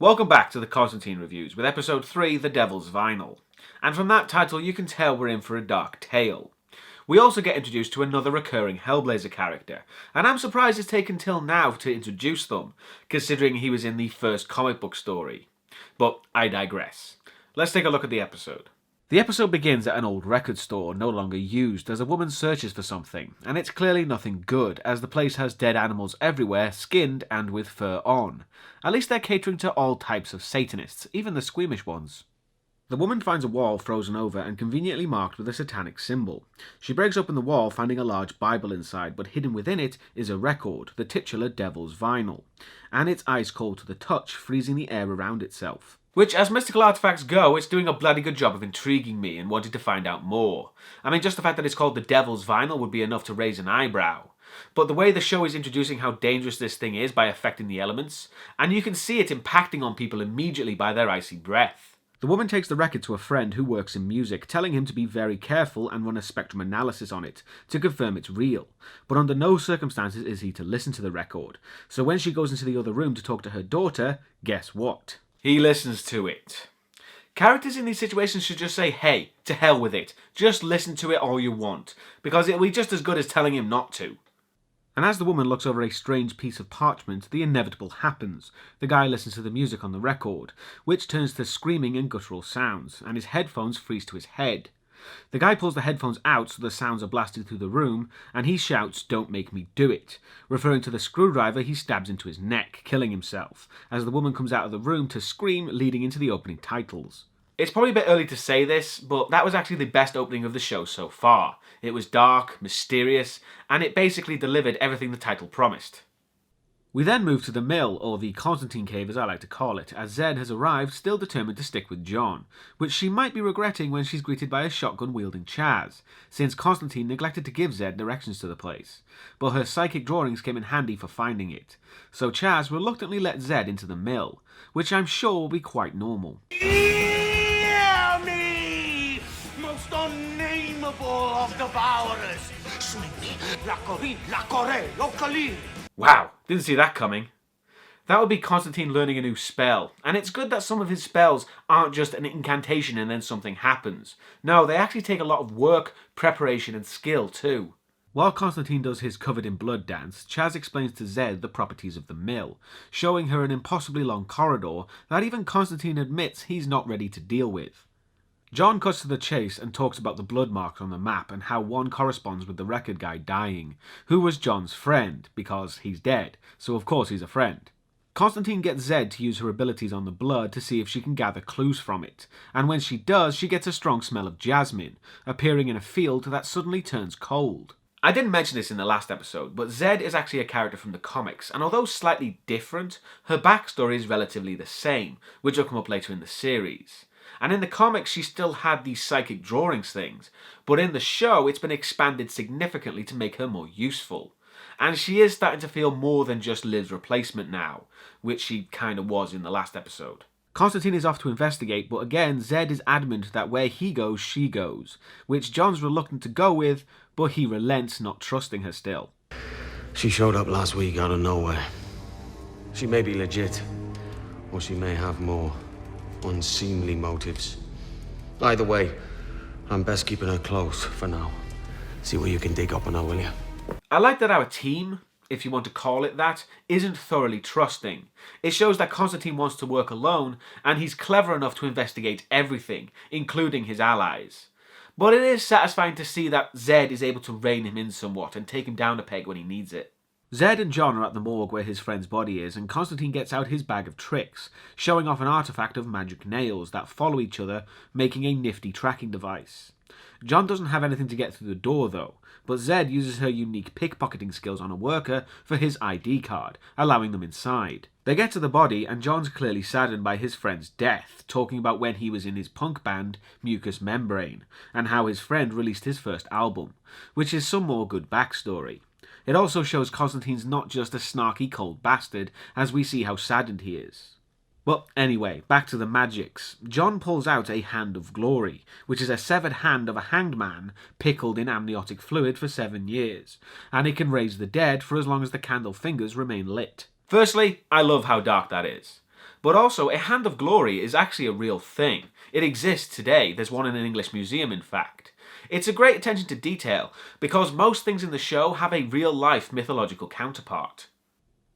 Welcome back to the Constantine reviews with episode 3, The Devil's Vinyl. And from that title you can tell we're in for a dark tale. We also get introduced to another recurring Hellblazer character, and I'm surprised it's taken till now to introduce them, considering he was in the first comic book story. But I digress. Let's take a look at the episode. The episode begins at an old record store no longer used as a woman searches for something, and it's clearly nothing good as the place has dead animals everywhere, skinned and with fur on. At least they're catering to all types of Satanists, even the squeamish ones. The woman finds a wall frozen over and conveniently marked with a satanic symbol. She breaks open the wall, finding a large Bible inside, but hidden within it is a record, the titular Devil's Vinyl, and it's ice cold to the touch, freezing the air around itself. Which, as mystical artifacts go, it's doing a bloody good job of intriguing me and wanting to find out more. I mean, just the fact that it's called the Devil's Vinyl would be enough to raise an eyebrow. But the way the show is introducing how dangerous this thing is by affecting the elements, and you can see it impacting on people immediately by their icy breath. The woman takes the record to a friend who works in music, telling him to be very careful and run a spectrum analysis on it to confirm it's real. But under no circumstances is he to listen to the record. So when she goes into the other room to talk to her daughter, guess what? He listens to it. Characters in these situations should just say, hey, to hell with it. Just listen to it all you want, because it'll be just as good as telling him not to. And as the woman looks over a strange piece of parchment, the inevitable happens. The guy listens to the music on the record, which turns to screaming and guttural sounds, and his headphones freeze to his head. The guy pulls the headphones out so the sounds are blasted through the room, and he shouts, "Don't make me do it," referring to the screwdriver he stabs into his neck, killing himself, as the woman comes out of the room to scream, leading into the opening titles. It's probably a bit early to say this, but that was actually the best opening of the show so far. It was dark, mysterious, and it basically delivered everything the title promised. We then move to the mill, or the Constantine cave as I like to call it, as Zed has arrived, still determined to stick with John, which she might be regretting when she's greeted by a shotgun-wielding Chaz, since Constantine neglected to give Zed directions to the place. But her psychic drawings came in handy for finding it, so Chaz reluctantly let Zed into the mill, which I'm sure will be quite normal. Hear me, most unnameable of devourers! Swing me, la corre, ocali! Wow, didn't see that coming. That would be Constantine learning a new spell, and it's good that some of his spells aren't just an incantation and then something happens. No, they actually take a lot of work, preparation and skill too. While Constantine does his covered in blood dance, Chaz explains to Zed the properties of the mill, showing her an impossibly long corridor that even Constantine admits he's not ready to deal with. John cuts to the chase and talks about the blood marks on the map and how one corresponds with the record guy dying, who was John's friend, because he's dead, so of course he's a friend. Constantine gets Zed to use her abilities on the blood to see if she can gather clues from it, and when she does, she gets a strong smell of jasmine, appearing in a field that suddenly turns cold. I didn't mention this in the last episode, but Zed is actually a character from the comics, and although slightly different, her backstory is relatively the same, which will come up later in the series. And in the comics, she still had these psychic drawings things, but in the show, it's been expanded significantly to make her more useful. And she is starting to feel more than just Liv's replacement now, which she kind of was in the last episode. Constantine is off to investigate, but again, Zed is adamant that where he goes, she goes, which John's reluctant to go with, but he relents, not trusting her still. She showed up last week out of nowhere. She may be legit, or she may have more unseemly motives. Either way, I'm best keeping her close for now. See what you can dig up on her, will you? I like that our team, if you want to call it that, isn't thoroughly trusting. It shows that Constantine wants to work alone, and he's clever enough to investigate everything, including his allies. But it is satisfying to see that Zed is able to rein him in somewhat and take him down a peg when he needs it. Zed and John are at the morgue where his friend's body is, and Constantine gets out his bag of tricks, showing off an artifact of magic nails that follow each other, making a nifty tracking device. John doesn't have anything to get through the door though, but Zed uses her unique pickpocketing skills on a worker for his ID card, allowing them inside. They get to the body, and John's clearly saddened by his friend's death, talking about when he was in his punk band, Mucous Membrane, and how his friend released his first album, which is some more good backstory. It also shows Constantine's not just a snarky cold bastard, as we see how saddened he is. But anyway, back to the magics. John pulls out a Hand of Glory, which is a severed hand of a hanged man pickled in amniotic fluid for 7 years, and it can raise the dead for as long as the candle fingers remain lit. Firstly, I love how dark that is. But also, a Hand of Glory is actually a real thing. It exists today. There's one in an English museum, in fact. It's a great attention to detail, because most things in the show have a real-life mythological counterpart.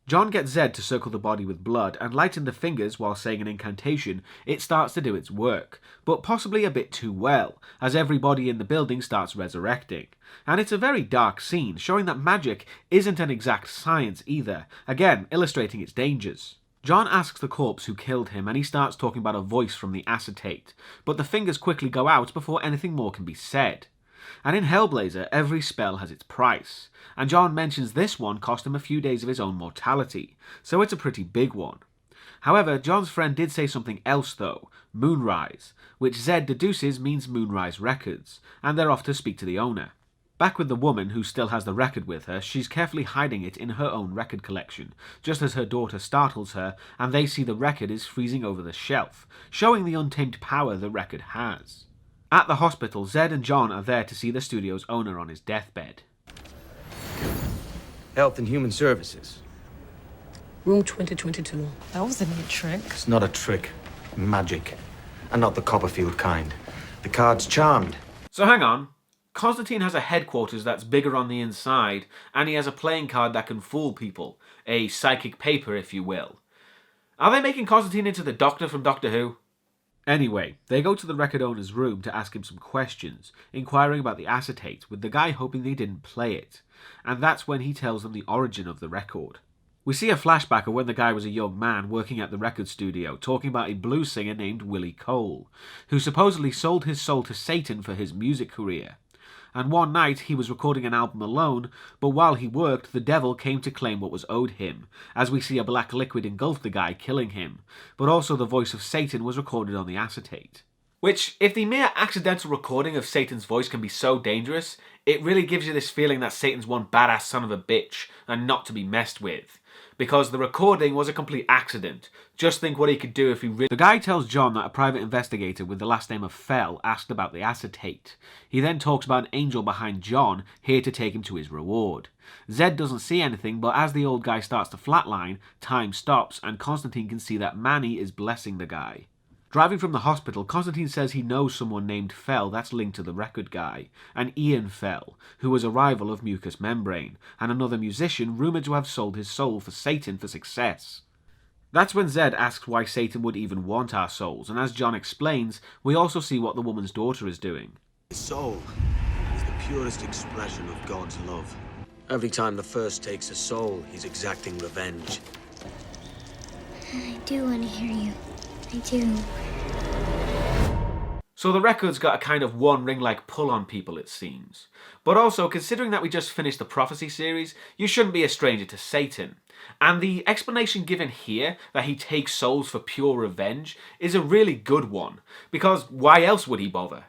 John gets Zed to circle the body with blood, and lighten the fingers while saying an incantation. It starts to do its work, but possibly a bit too well, as everybody in the building starts resurrecting. And it's a very dark scene, showing that magic isn't an exact science either, again illustrating its dangers. John asks the corpse who killed him, and he starts talking about a voice from the acetate, but the fingers quickly go out before anything more can be said. And in Hellblazer, every spell has its price, and John mentions this one cost him a few days of his own mortality, so it's a pretty big one. However, John's friend did say something else though, Moonrise, which Zed deduces means Moonrise Records, and they're off to speak to the owner. Back with the woman who still has the record with her, she's carefully hiding it in her own record collection, just as her daughter startles her and they see the record is freezing over the shelf, showing the untamed power the record has. At the hospital, Zed and John are there to see the studio's owner on his deathbed. Health and Human Services. Room 2022. That was a neat trick. It's not a trick. Magic. And not the Copperfield kind. The card's charmed. So hang on. Constantine has a headquarters that's bigger on the inside, and he has a playing card that can fool people. A psychic paper, if you will. Are they making Constantine into the Doctor from Doctor Who? Anyway, they go to the record owner's room to ask him some questions, inquiring about the acetate, with the guy hoping they didn't play it. And that's when he tells them the origin of the record. We see a flashback of when the guy was a young man working at the record studio, talking about a blues singer named Willie Cole, who supposedly sold his soul to Satan for his music career. And one night he was recording an album alone, but while he worked, the devil came to claim what was owed him, as we see a black liquid engulf the guy, killing him, but also the voice of Satan was recorded on the acetate. Which, if the mere accidental recording of Satan's voice can be so dangerous, it really gives you this feeling that Satan's one badass son of a bitch, and not to be messed with. Because the recording was a complete accident. Just think what he could do if he really... The guy tells John that a private investigator with the last name of Fell asked about the acetate. He then talks about an angel behind John, here to take him to his reward. Zed doesn't see anything, but as the old guy starts to flatline, time stops, and Constantine can see that Manny is blessing the guy. Driving from the hospital, Constantine says he knows someone named Fell that's linked to the record guy, and Ian Fell, who was a rival of Mucous Membrane, and another musician rumoured to have sold his soul for Satan for success. That's when Zed asks why Satan would even want our souls, and as John explains, we also see what the woman's daughter is doing. His soul is the purest expression of God's love. Every time the first takes a soul, he's exacting revenge. I do want to hear you. I do. So the record's got a kind of One Ring-like pull on people, it seems. But also, considering that we just finished the Prophecy series, you shouldn't be a stranger to Satan. And the explanation given here, that he takes souls for pure revenge, is a really good one. Because why else would he bother?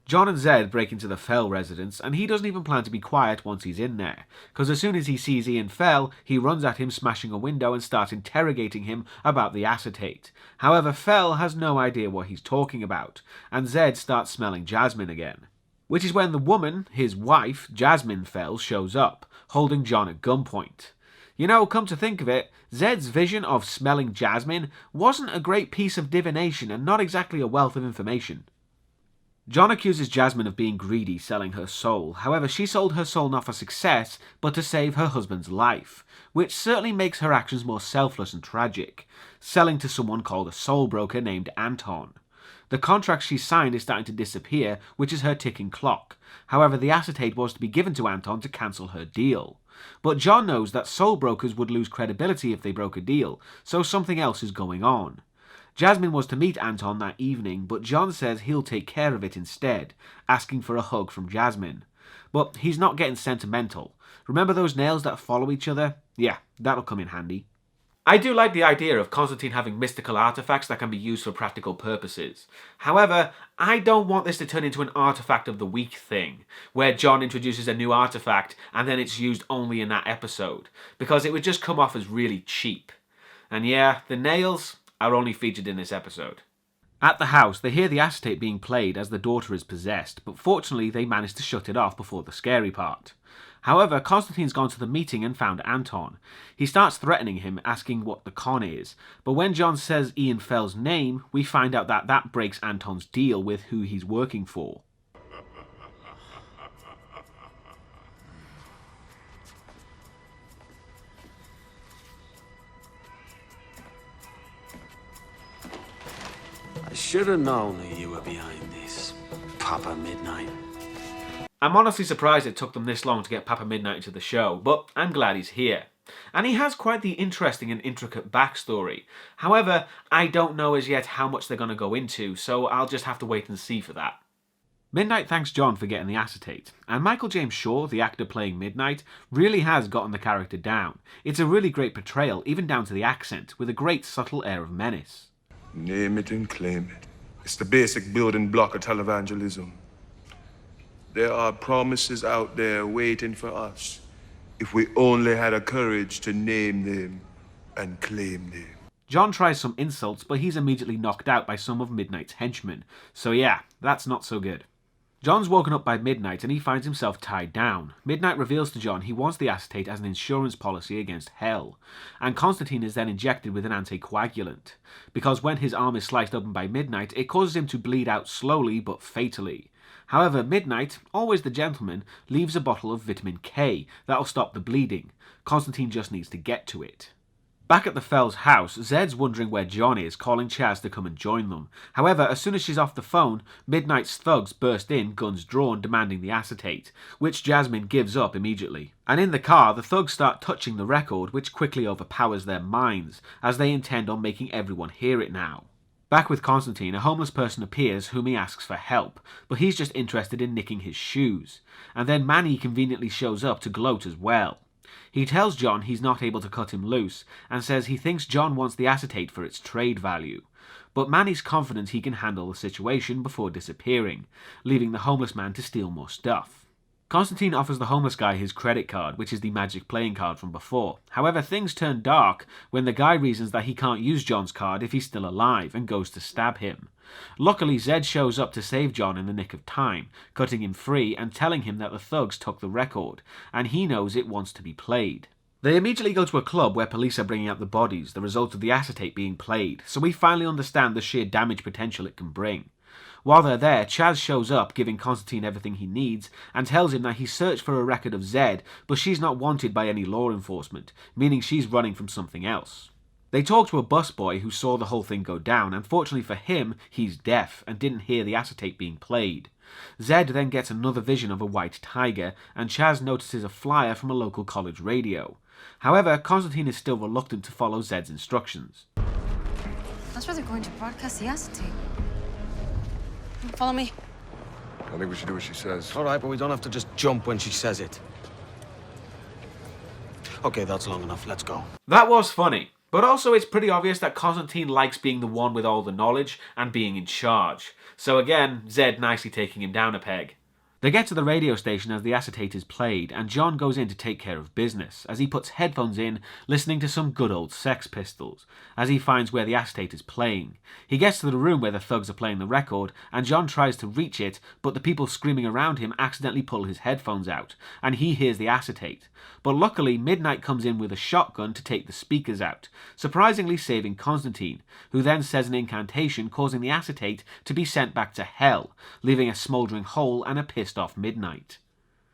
John and Zed break into the Fell residence, and he doesn't even plan to be quiet once he's in there, because as soon as he sees Ian Fell, he runs at him smashing a window and starts interrogating him about the acetate. However, Fell has no idea what he's talking about, and Zed starts smelling jasmine again. Which is when the woman, his wife, Jasmine Fell, shows up, holding John at gunpoint. You know, come to think of it, Zed's vision of smelling jasmine wasn't a great piece of divination and not exactly a wealth of information. John accuses Jasmine of being greedy, selling her soul. However, she sold her soul not for success, but to save her husband's life, which certainly makes her actions more selfless and tragic, selling to someone called a soul broker named Anton. The contract she signed is starting to disappear, which is her ticking clock. However, the acetate was to be given to Anton to cancel her deal. But John knows that soul brokers would lose credibility if they broke a deal, so something else is going on. Jasmine was to meet Anton that evening, but John says he'll take care of it instead, asking for a hug from Jasmine. But he's not getting sentimental. Remember those nails that follow each other? Yeah, that'll come in handy. I do like the idea of Constantine having mystical artifacts that can be used for practical purposes. However, I don't want this to turn into an artifact of the week thing, where John introduces a new artifact and then it's used only in that episode, because it would just come off as really cheap. And yeah, the nails are only featured in this episode. At the house, they hear the acetate being played as the daughter is possessed, but fortunately they manage to shut it off before the scary part. However, Constantine's gone to the meeting and found Anton. He starts threatening him, asking what the con is, but when John says Ian Fell's name, we find out that that breaks Anton's deal with who he's working for. I should have known that you were behind this, Papa Midnight. I'm honestly surprised it took them this long to get Papa Midnight into the show, but I'm glad he's here. And he has quite the interesting and intricate backstory. However, I don't know as yet how much they're going to go into, so I'll just have to wait and see for that. Midnight thanks John for getting the acetate, and Michael James Shaw, the actor playing Midnight, really has gotten the character down. It's a really great portrayal, even down to the accent, with a great subtle air of menace. Name it and claim it. It's the basic building block of televangelism. There are promises out there waiting for us if we only had the courage to name them and claim them. John tries some insults, but he's immediately knocked out by some of Midnight's henchmen. So yeah, that's not so good. John's woken up by Midnight and he finds himself tied down. Midnight reveals to John he wants the acetate as an insurance policy against hell, and Constantine is then injected with an anticoagulant, because when his arm is sliced open by Midnight, it causes him to bleed out slowly but fatally. However, Midnight, always the gentleman, leaves a bottle of vitamin K that'll stop the bleeding. Constantine just needs to get to it. Back at the Fells' house, Zed's wondering where John is, calling Chaz to come and join them. However, as soon as she's off the phone, Midnight's thugs burst in, guns drawn, demanding the acetate, which Jasmine gives up immediately. And in the car, the thugs start touching the record, which quickly overpowers their minds, as they intend on making everyone hear it now. Back with Constantine, a homeless person appears whom he asks for help, but he's just interested in nicking his shoes. And then Manny conveniently shows up to gloat as well. He tells John he's not able to cut him loose, and says he thinks John wants the acetate for its trade value. But Manny's confident he can handle the situation before disappearing, leaving the homeless man to steal more stuff. Constantine offers the homeless guy his credit card, which is the magic playing card from before. However, things turn dark when the guy reasons that he can't use John's card if he's still alive, and goes to stab him. Luckily, Zed shows up to save John in the nick of time, cutting him free and telling him that the thugs took the record, and he knows it wants to be played. They immediately go to a club where police are bringing out the bodies, the result of the acetate being played, so we finally understand the sheer damage potential it can bring. While they're there, Chaz shows up, giving Constantine everything he needs, and tells him that he searched for a record of Zed, but she's not wanted by any law enforcement, meaning she's running from something else. They talk to a busboy who saw the whole thing go down, and fortunately for him, he's deaf and didn't hear the acetate being played. Zed then gets another vision of a white tiger, and Chaz notices a flyer from a local college radio. However, Constantine is still reluctant to follow Zed's instructions. That's where they're going to broadcast the acetate. Follow me. I think we should do what she says. All right, but we don't have to just jump when she says it. Okay, that's long enough. Let's go. That was funny, but also it's pretty obvious that Constantine likes being the one with all the knowledge and being in charge. So again, Zed nicely taking him down a peg. They get to the radio station as the acetate is played, and John goes in to take care of business, as he puts headphones in, listening to some good old Sex Pistols, as he finds where the acetate is playing. He gets to the room where the thugs are playing the record, and John tries to reach it, but the people screaming around him accidentally pull his headphones out, and he hears the acetate. But luckily, Midnight comes in with a shotgun to take the speakers out, surprisingly saving Constantine, who then says an incantation causing the acetate to be sent back to hell, leaving a smouldering hole and a pissed off Midnight.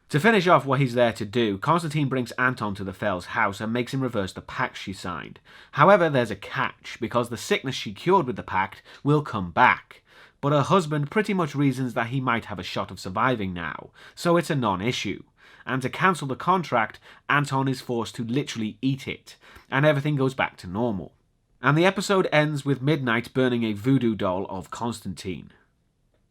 To finish off what he's there to do, Constantine brings Anton to the Fells' house and makes him reverse the pact she signed. However, there's a catch, because the sickness she cured with the pact will come back. But her husband pretty much reasons that he might have a shot of surviving now, so it's a non-issue. And to cancel the contract, Anton is forced to literally eat it, and everything goes back to normal. And the episode ends with Midnight burning a voodoo doll of Constantine.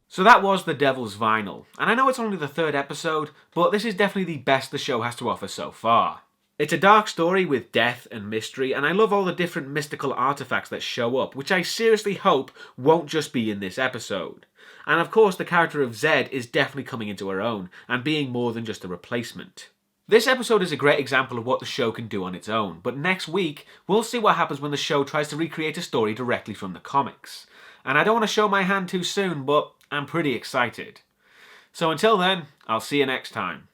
So that was The Devil's Vinyl, and I know it's only the third episode, but this is definitely the best the show has to offer so far. It's a dark story with death and mystery, and I love all the different mystical artifacts that show up, which I seriously hope won't just be in this episode. And of course the character of Zed is definitely coming into her own, and being more than just a replacement. This episode is a great example of what the show can do on its own, but next week we'll see what happens when the show tries to recreate a story directly from the comics. And I don't want to show my hand too soon, but I'm pretty excited. So until then, I'll see you next time.